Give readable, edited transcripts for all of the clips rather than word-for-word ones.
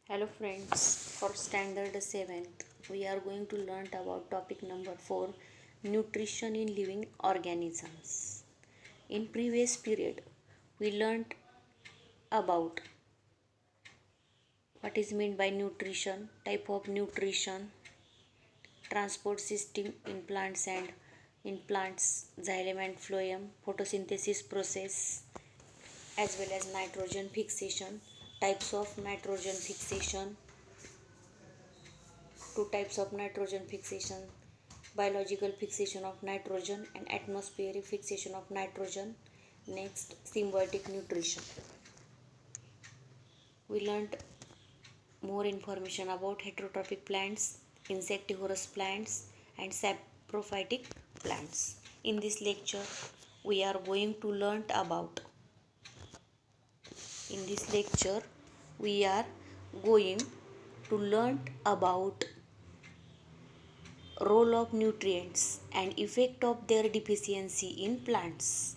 Hello friends, for standard 7th we are going to learn about topic number 4, nutrition in living organisms. In previous period we learned about what is meant by nutrition, type of nutrition, transport system in plants xylem and phloem, photosynthesis process, as well as nitrogen fixation, types of nitrogen fixation, two types of nitrogen fixation: biological fixation of nitrogen and atmospheric fixation of nitrogen. Next, symbiotic nutrition. We learned more information about heterotrophic plants, insectivorous plants, and saprophytic plants. In this lecture, we are going to learn about we are going to learn about role of nutrients and effect of their deficiency in plants.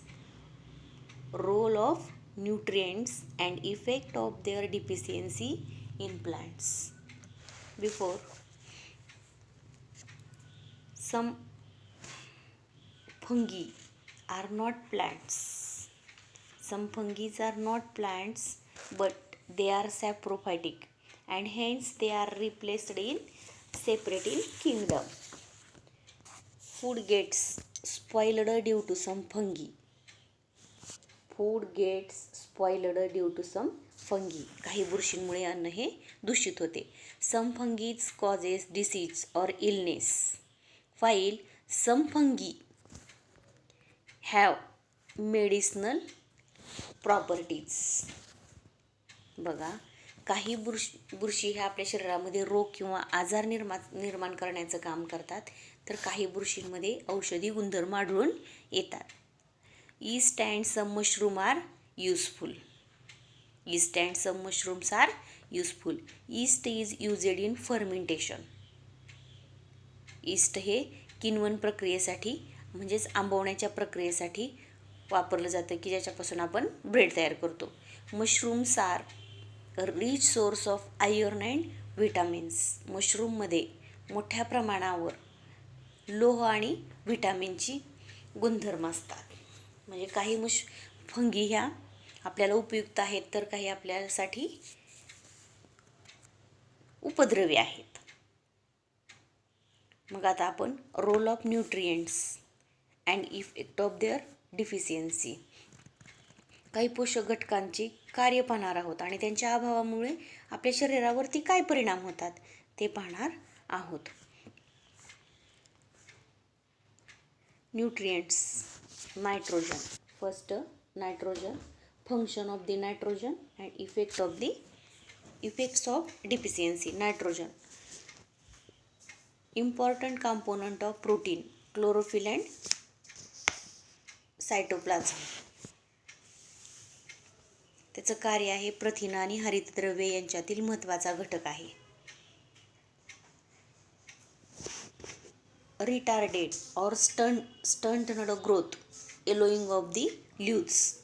Role of nutrients and effect of their deficiency in plants. Before, some fungi are not plants. Some fungi are not plants, but they are saprophytic, and hence they are replaced in separate in kingdom. Food gets spoiled due to some fungi. काही बुरशींमुळे अन्न हे दूषित होते. सम fungi causes disease और illness, while some fungi have medicinal properties. बघा, काही बुरशी ह्या आपल्या शरीरामध्ये रोग किंवा आजार निर्माण करण्याचं काम करतात, तर काही बुरशींमध्ये औषधी गुणधर्म आढळून येतात. Yeast and some mushroom are useful. Yeast is used in fermentation. yeast हे किण्वन प्रक्रियेसाठी म्हणजेच आंबवण्याच्या प्रक्रियेसाठी वापरलं जातं, की ज्याच्यापासून आपण ब्रेड तयार करतो. Mushrooms are rich source of iron and vitamins. मशरूममध्ये मोठ्या प्रमाणावर लोह आणि व्हिटॅमिनची गुणधर्म असतात. म्हणजे काही फंगी ह्या आपल्याला उपयुक्त आहेत, तर काही आपल्यासाठी उपद्रवी आहेत. मग आता आपण role of nutrients and effect of their deficiency, काही पोषक घटकांचे कार्य पाहणार आहोत आणि त्यांच्या अभावामुळे आपल्या शरीरावरती काय परिणाम होतात ते पाहणार आहोत. Nutrients. Nitrogen. First, nitrogen. Function of the nitrogen and effects of deficiency. Nitrogen important component of protein, chlorophyll and cytoplasm. त्याचं कार्य आहे प्रथिन आणि हरितद्रव्ये यांच्यातील महत्त्वाचा घटक आहे. रिटार्डेड और stunted growth, yellowing of the leaves.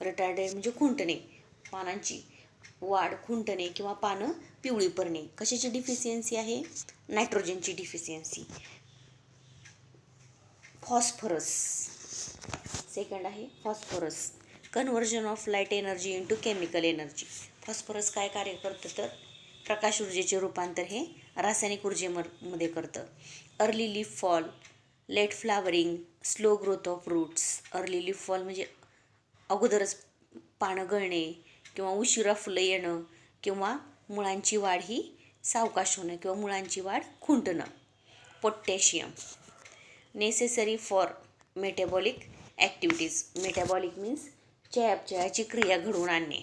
Retarded म्हणजे खुंटणे, पानांची वाढ खुंटणे किंवा पानं पिवळी पडणे. कशाची डिफिशियन्सी आहे? नायट्रोजनची डिफिशियन्सी. फॉस्फरस. सेकंड आहे phosphorus, conversion of light energy into chemical energy. Phosphorus काय कार्य करतं, तर प्रकाश ऊर्जेचे रूपांतर हे रासायनिक ऊर्जेमध्ये करतं. Early leaf fall, late flowering, slow growth of roots. Early leaf fall म्हणजे अगोदरच पानं गळणे किंवा उशिरा फुलं येणं, किंवा मुळांची वाढ ही सावकाश होणं किंवा मुळांची वाढ खुंटणं. Potassium, necessary for metabolic activities. Metabolic means चयापचयाची क्रिया घडवून आणणे.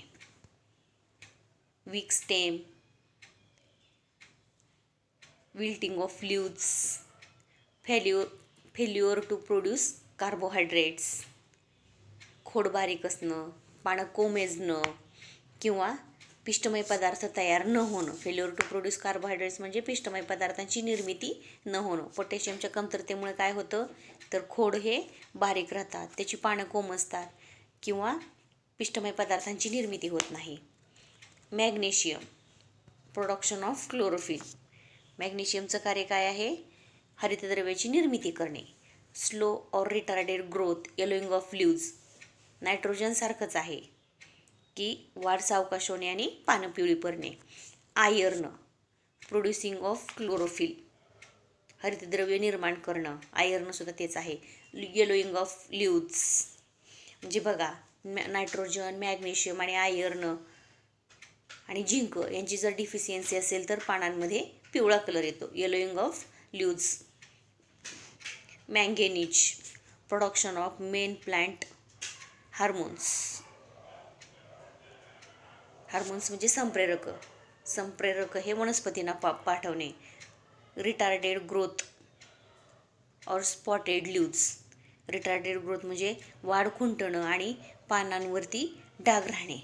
Weak stem, wilting of leaves, failure to produce carbohydrates. खोड बारीक असणं, पानं कोमेजणं किंवा पिष्टमय पदार्थ तयार न होणं. फेल्युअर टू प्रोड्यूस कार्बोहायड्रेट्स म्हणजे पिष्टमय पदार्थांची निर्मिती न होणं. पोटॅशियमच्या कमतरतेमुळे काय होतं, तर खोड हे बारीक राहतात, त्याची पानं कोमजतात किंवा पिष्टमय पदार्थांची निर्मिती होत नाही. Magnesium, production of chlorophyll. मॅग्नेशियमचं कार्य काय आहे? हरितद्रव्याची निर्मिती करणे. Slow or retarded growth, yellowing of leaves. Nitrogen सारखंच आहे की वाढ सावकाश होणे आणि पानं पिवळी पडणे. आयर्न, प्रोड्युसिंग ऑफ क्लोरोफिल, हरितद्रव्य निर्माण करणं. आयर्नसुद्धा तेच आहे. येलोइंग ऑफ लीव्ज म्हणजे बघा, नायट्रोजन, मॅग्नेशियम आणि आयर्न आणि झिंक यांची जर डिफिशियन्सी असेल तर पानांमध्ये पिवळा कलर येतो. Yellowing of leaves. Manganese, production of main plant hormones. Hormones म्हणजे संप्रेरक. संप्रेरक हे वनस्पतींना पाठवणे. रिटार्डेड ग्रोथ और स्पॉटेड लीव्ज. रिटार्डेड ग्रोथ म्हणजे वाढ खुंटणं आणि पानांवरती डाग राहणे.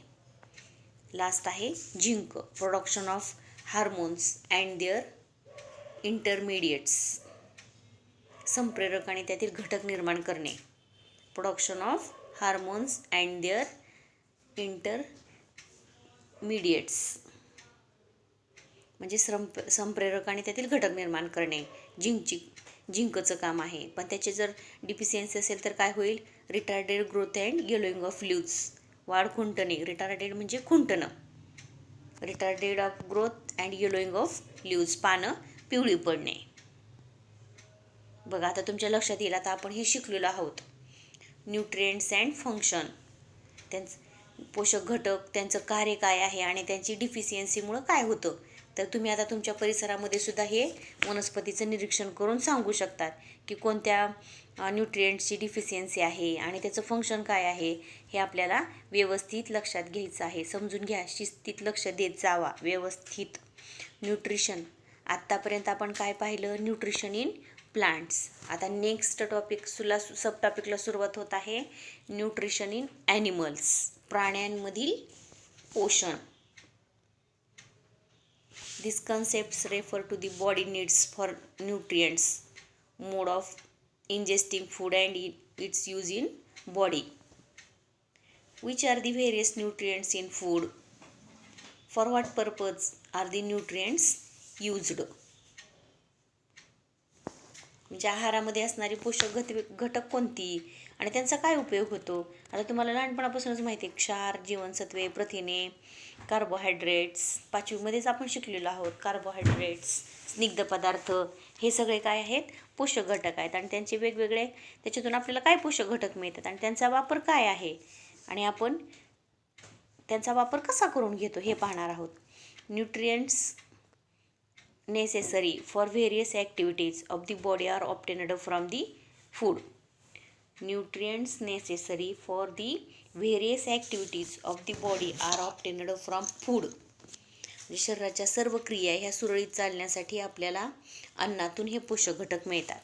लास्ट आहे zinc, production of hormones and their intermediates. संप्रेरक आणि त्यातील घटक निर्माण करणे. Production of hormones and their इंटरमिडिएट्स म्हणजे संप्रेरक आणि त्यातील घटक निर्माण करणे. झिंकचं काम आहे. पण त्याचे जर डिफिशियन्सी असेल तर काय होईल? Retarded growth and yellowing of leaves. वाढ खुंटणे. रिटार्डेड म्हणजे खुंटणं. Retarded of growth and yellowing of leaves, पानं पिवळी पडणे. बघा आता तुमच्या लक्षात येईल. आता आपण हे शिकलेलो आहोत. न्यूट्रिएंट्स अँड फंक्शन, त्यांचं पोषक घटक, त्यांचं कार्य काय आहे आणि त्यांची डिफिशियन्सीमुळं काय होतं. तर तुम्ही आता तुमच्या परिसरामध्ये सुद्धा हे वनस्पतीचं निरीक्षण करून सांगू शकतात की कोणत्या न्यूट्रिएंट्सची डिफिशियन्सी आहे आणि त्याचं फंक्शन काय आहे. हे आपल्याला व्यवस्थित लक्षात घ्यायचं आहे. समजून घ्या, शिस्तीत लक्ष देत जावा व्यवस्थित. न्यूट्रिशन, आत्तापर्यंत आपण काय पाहिलं? Nutrition in plants. आता नेक्स्ट सब टॉपिकला सुरुवात होत आहे. न्यूट्रिशन इन ॲनिमल्स, प्राण्यांमधील पोषण. These concepts refer to the body needs for nutrients, mode of ingesting food and its use in body. Which are the various nutrients in food? For what purpose are the nutrients used? म्हणजे आहारामध्ये असणारी पोषक घटक कोणती आणि त्यांचा काय उपयोग होतो. आता तुम्हाला लहानपणापासूनच माहिती आहे, क्षार, जीवनसत्वे, प्रथिने, कार्बोहायड्रेट्स. 5वीमध्येच आपण शिकलेलो आहोत. कार्बोहायड्रेट्स, स्निग्ध पदार्थ, हे सगळे काय आहेत? पोषक घटक आहेत. आणि त्यांचे वेगवेगळे, त्याच्यातून आपल्याला काय पोषक घटक मिळतात आणि त्यांचा वापर काय आहे आणि आपण त्यांचा वापर कसा करून घेतो हे पाहणार आहोत. Nutrients necessary for various activities of the body are obtained from the food. Nutrients necessary for the various activities of the body are obtained from food. शरीराच्या सर्व क्रिया ह्या सुरळीत चालण्यासाठी आपल्याला अन्नातून हे पोषक घटक मिळतात.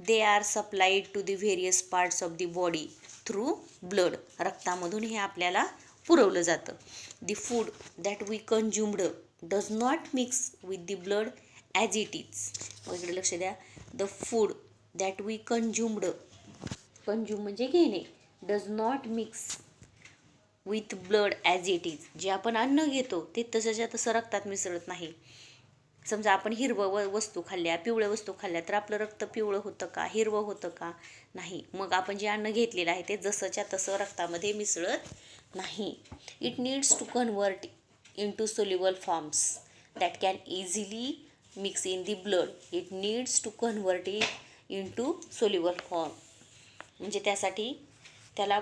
They are supplied to the various parts of the body through blood. रक्तामधून हे आपल्याला पुरवलं जातं. The food that we consumed does not mix with the blood as it is. इकडे लक्ष द्या. The food that we consumed, consume म्हणजे घेणे, does not mix with blood as it is. जे आपण अन्न घेतो ते तसंच्या तसं रक्तात मिसळत नाही. समजा आपण हिरवं वस्तू खाल्ल्या, पिवळ्या वस्तू खाल्ल्या तर आपलं रक्त पिवळं होतं का, हिरवं होतं का? नाही. मग आपण जे अन्न घेतलेलं आहे ते जसंच्या तसं रक्तामध्ये मिसळत नाही. It needs to convert into soluble forms that can easily mix in the blood. It needs to convert it into soluble form. म्हणजे त्यासाठी त्याला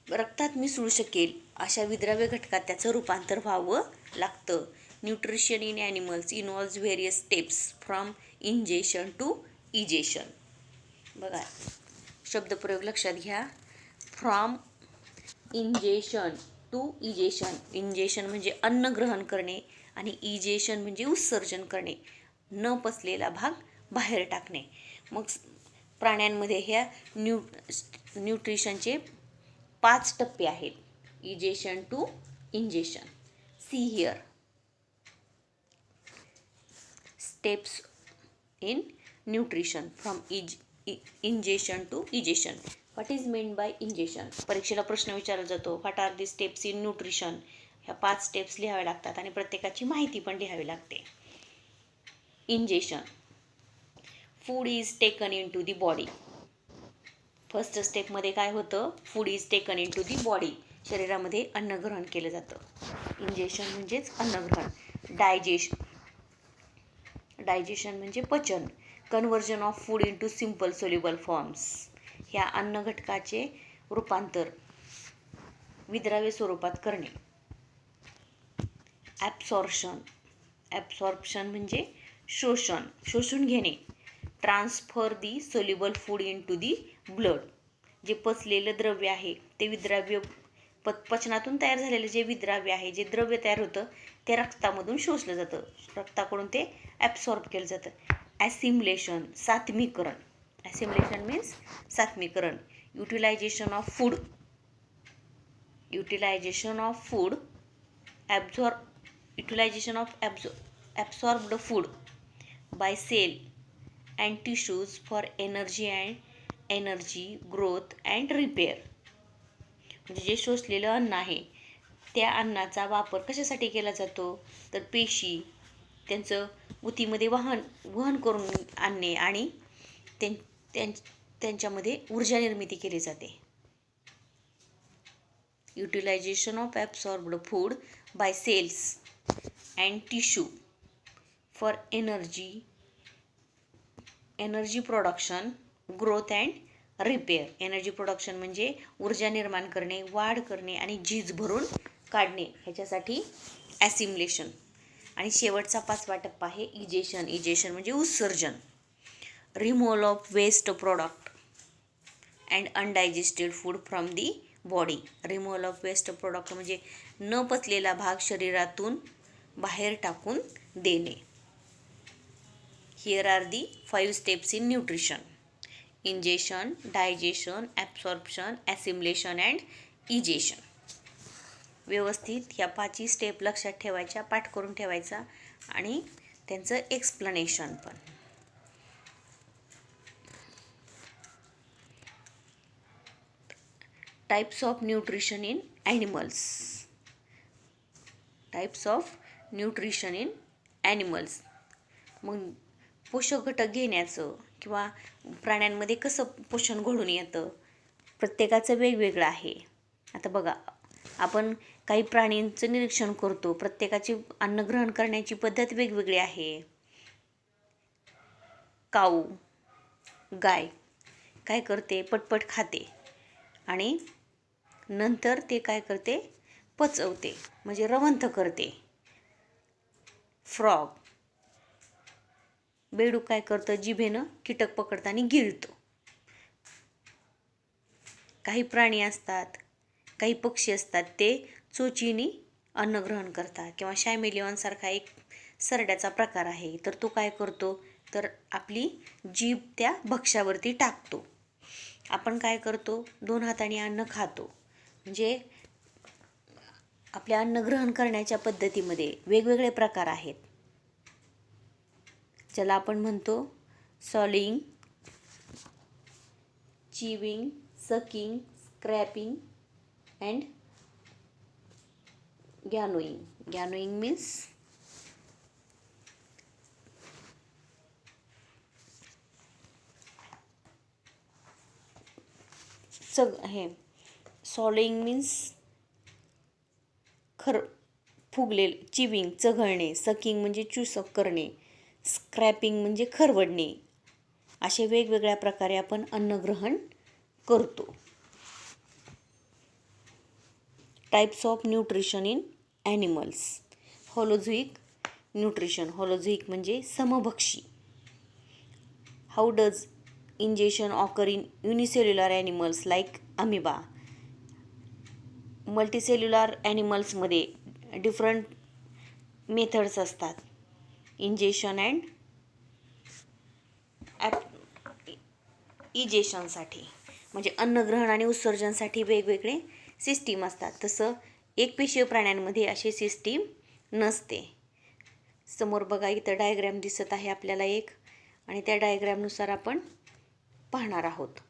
रक्तात मिसळू शकेल अशा विद्राव्य घटकात त्याचं रूपांतर व्हावं लागतं. Nutrition in animals involves various steps from ingestion to egestion. बघा शब्दप्रयोग लक्षात घ्या. From ingestion to egestion. Ingestion म्हणजे अन्न ग्रहण करणे आणि इजेशन म्हणजे उत्सर्जन करणे, न पचलेला भाग बाहेर टाकणे. मग प्राण्यांमध्ये ह्या न्यूट्रिशनचे 5 टप्पे आहेत. Egestion to ingestion. See here steps in nutrition from ingestion to egestion. What is mean by ingestion? परीक्षेला प्रश्न विचारला जातो. What are the steps in nutrition? ह्या 5 स्टेप्स लिहाव्या लागतात आणि प्रत्येकाची माहिती पण लिहावी लागते. Ingestion. Food is taken into the body. First स्टेपमध्ये काय होतं? Food is taken into the body. शरीरामध्ये अन्न ग्रहण केलं जातं. इंजेशन म्हणजेच अन्नग्रहण. डायजेशन म्हणजे पचन. Conversion of food in to simple soluble forms. ह्या अन्न घटकाचे रूपांतर विद्राव्य स्वरूपात करणे. ॲब्सॉर्प्शन म्हणजे शोषून घेणे. Transfer the soluble food into the blood. जे पचलेलं द्रव्य आहे ते विद्राव्य पचनातून तयार झालेलं जे विद्राव्य आहे, जे द्रव्य तयार होतं ते रक्तामधून शोषलं जातं. रक्ताकडून ते ॲब्सॉर्ब केलं जातं. ॲसिम्युलेशन, सात्मीकरण. ॲसिम्युलेशन मीन्स सात्मीकरण. Utilization of food. Utilization of absorbed food by cell and tissues for energy growth and repair. म्हणजे जे शोषलेलं अन्न आहे त्या अन्नाचा वापर कशासाठी केला जातो? तर पेशी त्यांचं ऊतीमध्ये वहन करून आणणे आणि त्यांच्यामध्ये ऊर्जा निर्मिती केली जाते. Utilisation of absorbed food by cells and tissue for energy production, growth and repair. Energy production म्हणजे ऊर्जा निर्माण करणे, वाढ करणे आणि झीज भरून काढणे, ह्याच्यासाठी ॲसिम्युलेशन. आणि शेवटचा 5वा टप्पा आहे इजेशन. इजेशन म्हणजे उत्सर्जन. Removal of waste product and undigested food from the body. Removal of waste product म्हणजे न पचलेला भाग शरीरातून बाहेर टाकून देणे. Here are the 5 steps in nutrition. Ingestion, digestion, absorption, assimilation and egestion. व्यवस्थित ह्या 5 स्टेप लक्षात ठेवायच्या, पाठ करून ठेवायचा आणि त्यांचं एक्सप्लेनेशन पण. Types of nutrition in animals. Types of nutrition in animals. मग पोषक घटक घेण्याचं किंवा प्राण्यांमध्ये कसं पोषण घडून येतं, प्रत्येकाचं वेगवेगळं आहे. आता बघा, आपण काही प्राणींचं निरीक्षण करतो, प्रत्येकाची अन्न ग्रहण करण्याची पद्धत वेगवेगळी आहे. काऊ, गाय काय करते? पटपट खाते आणि नंतर ते काय करते? पचवते म्हणजे रवंथ करते. फ्रॉग, बेडूक काय करतं? जिभेनं कीटक पकडताना गिळतो. काही प्राणी असतात, काही पक्षी असतात, ते चोचीने अन्न ग्रहण करतात. किंवा शॅमेलियॉनसारखा एक सरड्याचा प्रकार आहे, तर तो काय करतो? तर आपली जीभ त्या भक्ष्यावरती टाकतो. आपण काय करतो? 2 हाताने अन्न खातो. म्हणजे आपल्या अन्न ग्रहण करण्याच्या पद्धतीमध्ये वेगवेगळे प्रकार आहेत, ज्याला आपण म्हणतो swallowing, chewing, sucking, scraping and gnawing. Gnawing means swallowing means फुगलेले, चिविंग चघळणे, सकिंग म्हणजे चुसक करणे, स्क्रॅपिंग म्हणजे खरवडणे. असे वेगवेगळ्या प्रकारे आपण अन्न ग्रहण करतो. Types of nutrition in animals. Holozoic nutrition. Holozoic म्हणजे समभक्षी. How does ingestion occur in unicellular animals like amoeba. Multicellular ॲनिमल्समध्ये डिफरंट मेथड्स असतात इंजेशन अँड इजेशनसाठी. म्हणजे अन्नग्रहण आणि उत्सर्जनसाठी वेगवेगळे सिस्टीम असतात. तसं एकपेशीय प्राण्यांमध्ये अशी सिस्टीम नसते. समोर बघा, इथं डायग्रॅम दिसत आहे आपल्याला एक, आणि त्या डायग्रॅमनुसार आपण पाहणार आहोत.